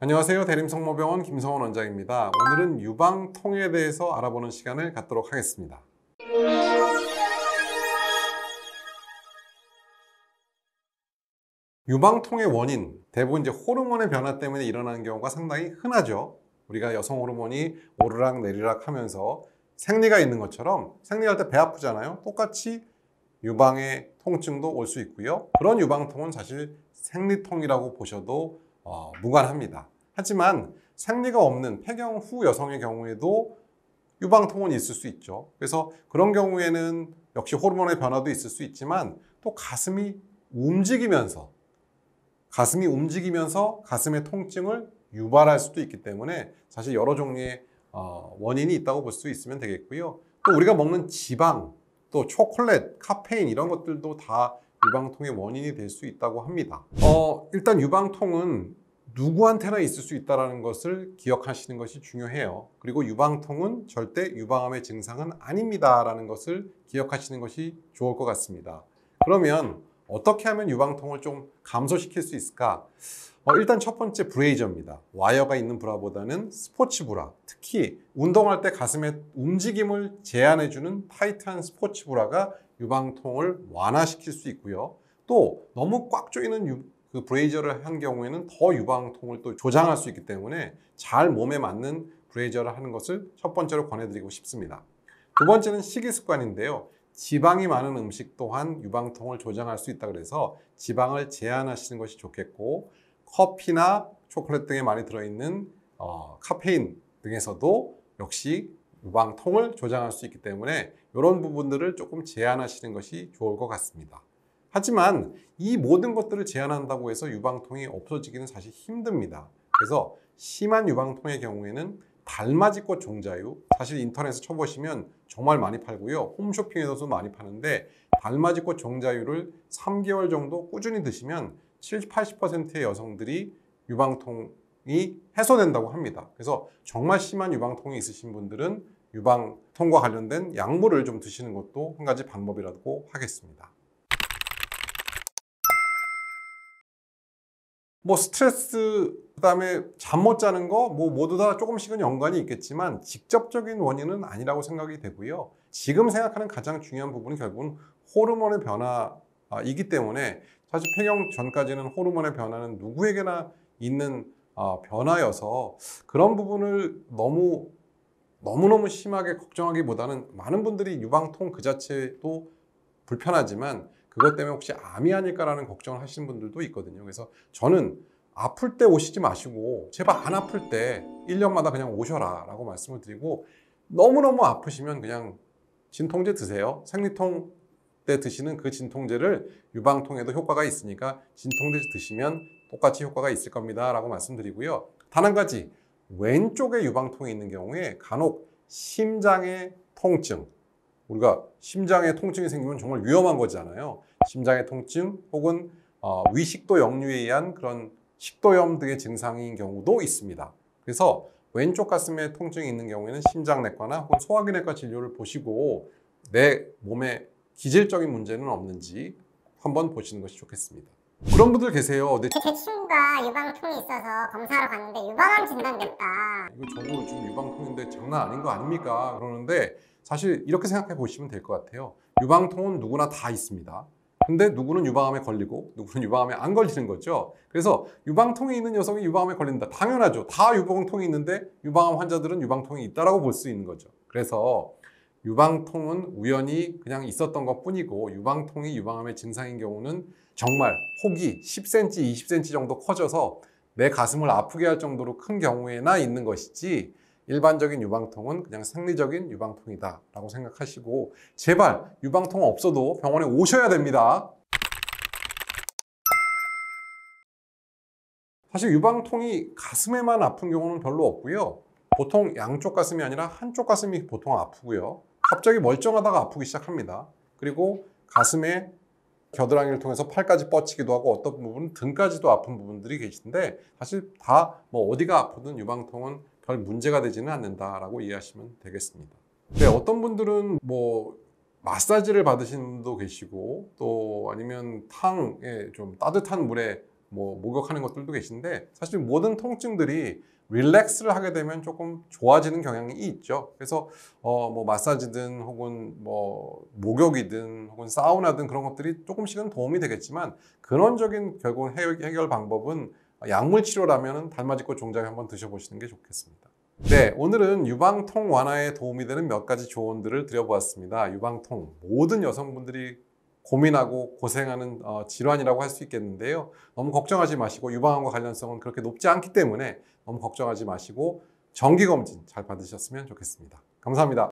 안녕하세요. 대림성모병원 김성원 원장입니다. 오늘은 유방통에 대해서 알아보는 시간을 갖도록 하겠습니다. 유방통의 원인, 대부분 이제 호르몬의 변화 때문에 일어나는 경우가 상당히 흔하죠. 우리가 여성 호르몬이 오르락 내리락 하면서 생리가 있는 것처럼 생리할 때 배 아프잖아요. 똑같이 유방의 통증도 올 수 있고요. 그런 유방통은 사실 생리통이라고 보셔도 무관합니다. 하지만 생리가 없는 폐경 후 여성의 경우에도 유방통은 있을 수 있죠. 그래서 그런 경우에는 역시 호르몬의 변화도 있을 수 있지만 또 움직이면서 가슴의 통증을 유발할 수도 있기 때문에 사실 여러 종류의 원인이 있다고 볼 수 있으면 되겠고요. 또 우리가 먹는 지방, 또 초콜릿, 카페인 이런 것들도 다 유방통의 원인이 될 수 있다고 합니다. 일단 유방통은 누구한테나 있을 수 있다는 것을 기억하시는 것이 중요해요. 그리고 유방통은 절대 유방암의 증상은 아닙니다라는 것을 기억하시는 것이 좋을 것 같습니다. 그러면 어떻게 하면 유방통을 좀 감소시킬 수 있을까? 일단 첫 번째 브레이저입니다. 와이어가 있는 브라보다는 스포츠 브라, 특히 운동할 때 가슴의 움직임을 제한해주는 타이트한 스포츠 브라가 유방통을 완화시킬 수 있고요. 또 너무 꽉 조이는 그 브레이저를 한 경우에는 더 유방통을 또 조장할 수 있기 때문에 잘 몸에 맞는 브레이저를 하는 것을 첫 번째로 권해드리고 싶습니다. 두 번째는 식이 습관인데요. 지방이 많은 음식 또한 유방통을 조장할 수 있다 그래서 지방을 제한하시는 것이 좋겠고, 커피나 초콜릿 등에 많이 들어있는 카페인 등에서도 역시 유방통을 조장할 수 있기 때문에 이런 부분들을 조금 제한하시는 것이 좋을 것 같습니다. 하지만 이 모든 것들을 제한한다고 해서 유방통이 없어지기는 사실 힘듭니다. 그래서 심한 유방통의 경우에는 달맞이꽃 종자유, 사실 인터넷에 쳐보시면 정말 많이 팔고요. 홈쇼핑에서도 많이 파는데 달맞이꽃 종자유를 3개월 정도 꾸준히 드시면 70, 80%의 여성들이 유방통이 해소된다고 합니다. 그래서 정말 심한 유방통이 있으신 분들은 유방통과 관련된 약물을 좀 드시는 것도 한 가지 방법이라고 하겠습니다. 스트레스, 그다음에 잠 못 자는 거 모두 다 조금씩은 연관이 있겠지만 직접적인 원인은 아니라고 생각이 되고요. 지금 생각하는 가장 중요한 부분은 결국은 호르몬의 변화이기 때문에 사실 폐경 전까지는 호르몬의 변화는 누구에게나 있는 변화여서 그런 부분을 너무너무 심하게 걱정하기보다는, 많은 분들이 유방통 그 자체도 불편하지만 그것 때문에 혹시 암이 아닐까라는 걱정을 하시는 분들도 있거든요. 그래서 저는 아플 때 오시지 마시고 제발 안 아플 때 1년마다 그냥 오셔라 라고 말씀을 드리고, 너무너무 아프시면 그냥 진통제 드세요. 생리통 때 드시는 그 진통제를 유방통에도 효과가 있으니까 진통제 드시면 똑같이 효과가 있을 겁니다 라고 말씀드리고요. 단 한 가지, 왼쪽에 유방통이 있는 경우에 간혹 심장의 통증, 우리가 심장에 통증이 생기면 정말 위험한 거잖아요. 심장의 통증 혹은 위식도 역류에 의한 그런 식도염 등의 증상인 경우도 있습니다. 그래서 왼쪽 가슴에 통증이 있는 경우에는 심장내과나 혹은 소화기내과 진료를 보시고 내 몸에 기질적인 문제는 없는지 한번 보시는 것이 좋겠습니다. 그런 분들 계세요. 제 친구가 유방통이 있어서 검사하러 갔는데 유방암 진단됐다. 이거 저도 지금 유방통인데 장난 아닌 거 아닙니까? 그러는데 사실 이렇게 생각해 보시면 될 것 같아요. 유방통은 누구나 다 있습니다. 근데 누구는 유방암에 걸리고 누구는 유방암에 안 걸리는 거죠. 그래서 유방통이 있는 여성이 유방암에 걸린다. 당연하죠. 다 유방통이 있는데 유방암 환자들은 유방통이 있다라고 볼 수 있는 거죠. 그래서 유방통은 우연히 그냥 있었던 것 뿐이고, 유방통이 유방암의 증상인 경우는 정말 폭이 10cm, 20cm 정도 커져서 내 가슴을 아프게 할 정도로 큰 경우에나 있는 것이지, 일반적인 유방통은 그냥 생리적인 유방통이다 라고 생각하시고 제발 유방통 없어도 병원에 오셔야 됩니다. 사실 유방통이 가슴에만 아픈 경우는 별로 없고요. 보통 양쪽 가슴이 아니라 한쪽 가슴이 보통 아프고요. 갑자기 멀쩡하다가 아프기 시작합니다. 그리고 가슴에 겨드랑이를 통해서 팔까지 뻗치기도 하고 어떤 부분은 등까지도 아픈 부분들이 계신데, 사실 다 어디가 아프든 유방통은 별 문제가 되지는 않는다라고 이해하시면 되겠습니다. 근데 어떤 분들은 마사지를 받으시는 분도 계시고, 또 아니면 탕에 좀 따뜻한 물에 뭐 목욕하는 것들도 계신데 사실 모든 통증들이 릴렉스를 하게 되면 조금 좋아지는 경향이 있죠. 그래서 뭐 마사지든 혹은 뭐 목욕이든 혹은 사우나든 그런 것들이 조금씩은 도움이 되겠지만 근원적인 결국 해결 방법은 약물 치료라면 달맞이꽃 종자에 한번 드셔보시는 게 좋겠습니다. 네, 오늘은 유방통 완화에 도움이 되는 몇 가지 조언들을 드려보았습니다. 유방통, 모든 여성분들이 고민하고 고생하는 질환이라고 할 수 있겠는데요. 너무 걱정하지 마시고 유방암과 관련성은 그렇게 높지 않기 때문에 너무 걱정하지 마시고 정기검진 잘 받으셨으면 좋겠습니다. 감사합니다.